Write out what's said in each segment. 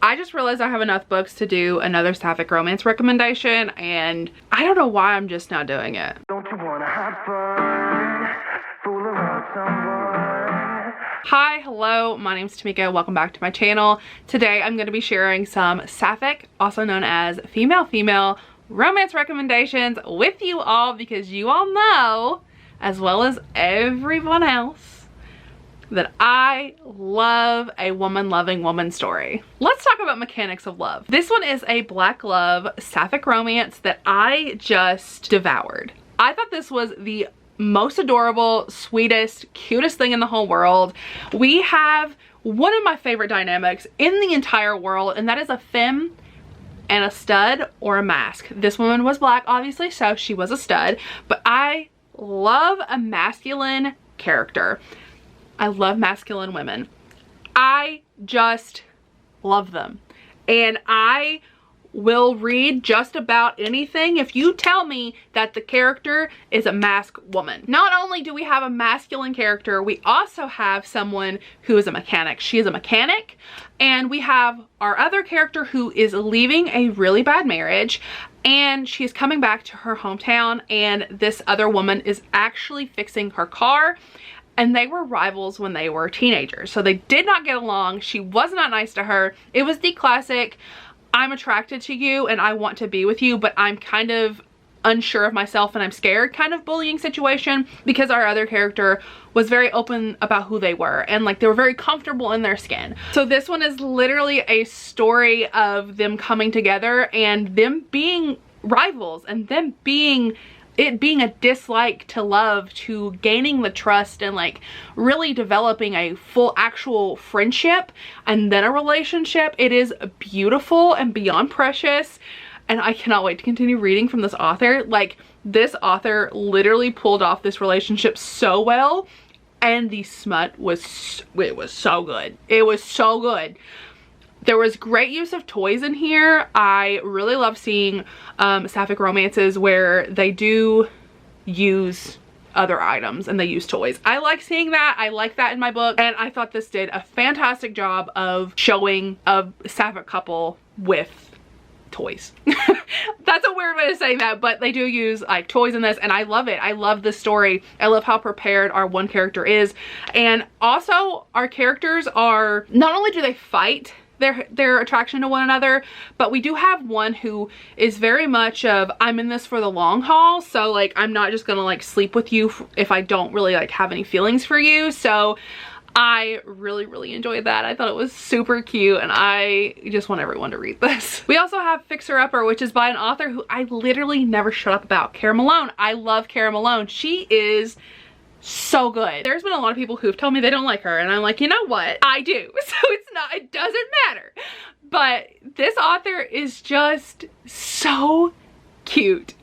I just realized I have enough books to do another Sapphic Romance recommendation, and I don't know why I'm just not doing it. Don't you wanna have fun, fool around someone? Hi, hello, my name's Tamika. Welcome back to my channel. Today I'm going to be sharing some Sapphic, also known as female romance recommendations with you all, because you all know, as well as everyone else, that I love a woman loving woman story. Let's talk about Mechanics of Love. This one is a black love Sapphic romance that I just devoured. I thought this was the most adorable, sweetest, cutest thing in the whole world. We have one of my favorite dynamics in the entire world, and that is a femme and a stud or a mask. This woman was black, obviously, so she was a stud, but I love a masculine character. I love masculine women. I just love them. And I will read just about anything if you tell me that the character is a masked woman. Not only do we have a masculine character, we also have someone who is a mechanic. She is a mechanic. And we have our other character who is leaving a really bad marriage, and she's coming back to her hometown, and this other woman is actually fixing her car. And they were rivals when they were teenagers, so they did not get along. She was not nice to her. It was the classic, I'm attracted to you and I want to be with you, but I'm kind of unsure of myself and I'm scared kind of bullying situation, because our other character was very open about who they were and like they were very comfortable in their skin. So this one is literally a story of them coming together and them being rivals, and them being a dislike to love, to gaining the trust and like really developing a full actual friendship and then a relationship. It is beautiful and beyond precious, and I cannot wait to continue reading from this author. Like, this author literally pulled off this relationship so well, and the smut was, it was so good. It was so good. There was great use of toys in here. I really love seeing Sapphic romances where they do use other items and they use toys. I like seeing that. I like that in my book, and I thought this did a fantastic job of showing a Sapphic couple with toys. That's a weird way of saying that, but they do use like toys in this, and I love it. I love this story. I love how prepared our one character is, and also our characters are, not only do they fight their attraction to one another, but we do have one who is very much of, I'm in this for the long haul, so like I'm not just gonna like sleep with you if I don't really like have any feelings for you. So I really enjoyed that. I thought it was super cute, and I just want everyone to read this. We also have Fixer Upper, which is by an author who I literally never shut up about, Cara Malone. I love Cara Malone. She is so good. There's been a lot of people who've told me they don't like her, and I'm like, you know what? I do. So it's not, it doesn't matter. But this author is just so cute.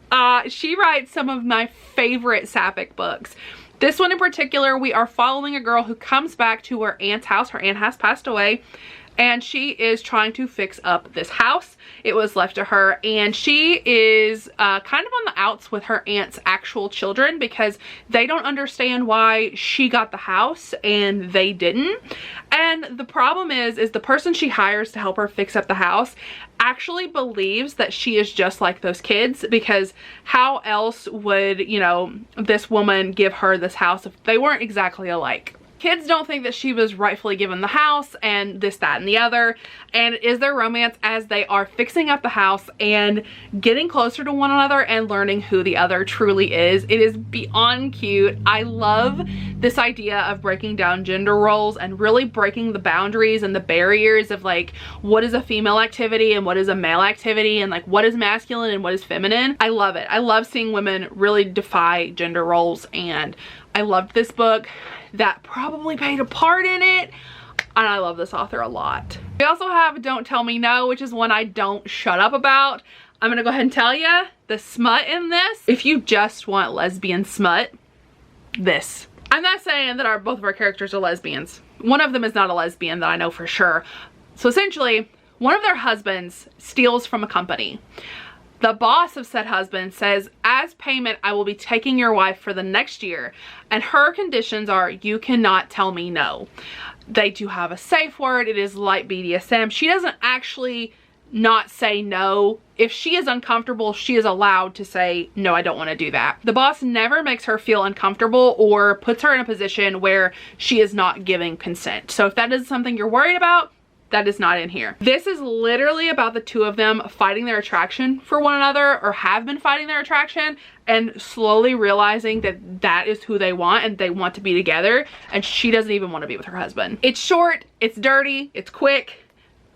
She writes some of my favorite Sapphic books. This one in particular, we are following a girl who comes back to her aunt's house. Her aunt has passed away, and she is trying to fix up this house. It was left to her, and she is kind of on the outs with her aunt's actual children, because they don't understand why she got the house and they didn't. And the problem is the person she hires to help her fix up the house actually believes that she is just like those kids, because how else would, you know, this woman give her this house if they weren't exactly alike? Kids don't think that she was rightfully given the house, and this, that, and the other. And it is their romance as they are fixing up the house and getting closer to one another and learning who the other truly is. It is beyond cute. I love this idea of breaking down gender roles and really breaking the boundaries and the barriers of like, what is a female activity and what is a male activity, and like what is masculine and what is feminine. I love it. I love seeing women really defy gender roles, and I loved this book. That probably played a part in it, and I love this author a lot. We also have Don't Tell Me No, which is one I don't shut up about. I'm gonna go ahead and tell you the smut in this. If you just want lesbian smut, this. I'm not saying that both of our characters are lesbians. One of them is not a lesbian that I know for sure. So essentially, one of their husbands steals from a company. The boss of said husband says, as payment, I will be taking your wife for the next year, and her conditions are, you cannot tell me no. They do have a safe word. It is light BDSM. She doesn't actually not say no. If she is uncomfortable, she is allowed to say, no, I don't want to do that. The boss never makes her feel uncomfortable or puts her in a position where she is not giving consent. So if that is something you're worried about, that is not in here. This is literally about the two of them fighting their attraction for one another, or have been fighting their attraction, and slowly realizing that that is who they want and they want to be together, and she doesn't even want to be with her husband. It's short, it's dirty, it's quick.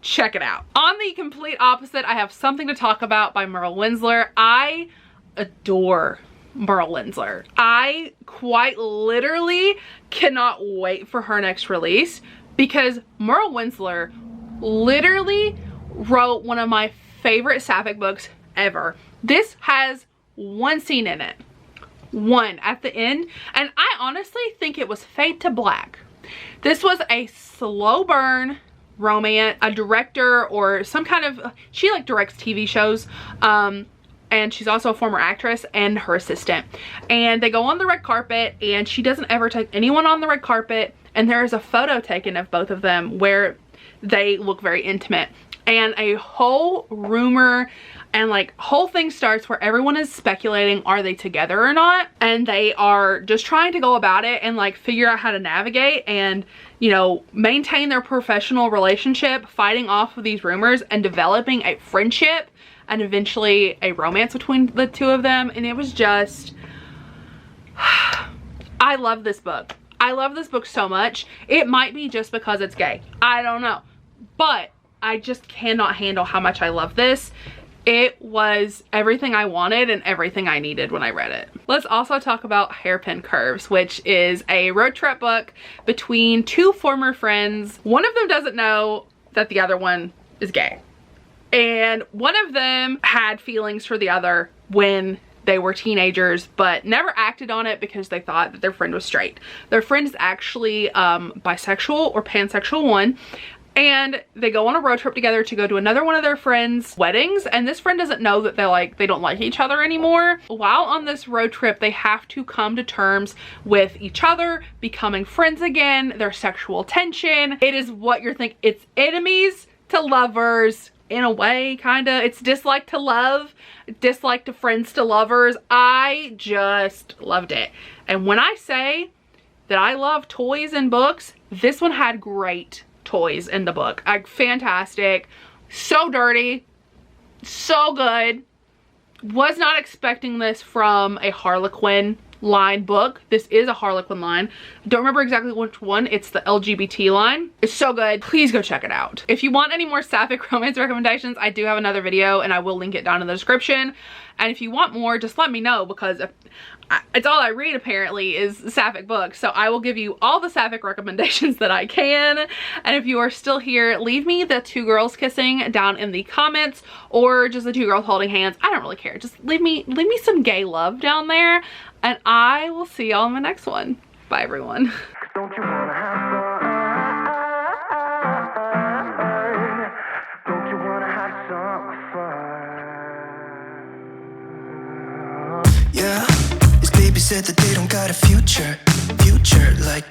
Check it out. On the complete opposite, I have Something to Talk About by Merle Winsler. I adore Merle Winsler. I quite literally cannot wait for her next release, because Merle Winsler literally wrote one of my favorite Sapphic books ever. This has one scene in it. One at the end. And I honestly think it was Fade to Black. This was a slow burn romance. A director or some kind of, she like directs TV shows, and she's also a former actress, and her assistant, and they go on the red carpet, and she doesn't ever take anyone on the red carpet, and there is a photo taken of both of them where they look very intimate, and a whole rumor and like whole thing starts where everyone is speculating, are they together or not? And they are just trying to go about it and like figure out how to navigate and, you know, maintain their professional relationship, fighting off of these rumors and developing a friendship and eventually a romance between the two of them. And it was just, I love this book. I love this book so much. It might be just because it's gay. I don't know. But I just cannot handle how much I love this. It was everything I wanted and everything I needed when I read it. Let's also talk about Hairpin Curves, which is a road trip book between two former friends. One of them doesn't know that the other one is gay. And one of them had feelings for the other when they were teenagers, but never acted on it because they thought that their friend was straight. Their friend is actually bisexual or pansexual one. And they go on a road trip together to go to another one of their friends' weddings. And this friend doesn't know that they don't like each other anymore. While on this road trip, they have to come to terms with each other, becoming friends again, their sexual tension. It is what you're thinking. It's enemies to lovers in a way, kinda. It's dislike to love, dislike to friends to lovers. I just loved it. And when I say that I love toys and books, this one had great toys in the book. Fantastic, so dirty, so good. Was not expecting this from a Harlequin line book. This is a Harlequin line. I don't remember exactly which one. It's the LGBT line. It's so good. Please go check it out. If you want any more Sapphic romance recommendations, I do have another video and I will link it down in the description. And if you want more, just let me know, because it's all I read apparently is Sapphic books. So I will give you all the Sapphic recommendations that I can. And if you are still here, leave me the two girls kissing down in the comments, or just the two girls holding hands. I don't really care. Just leave me some gay love down there, and I will see y'all in my next one. Bye everyone. Don't you wanna have fun? Don't you wanna have some fun? Yeah. Baby said that they don't got a future like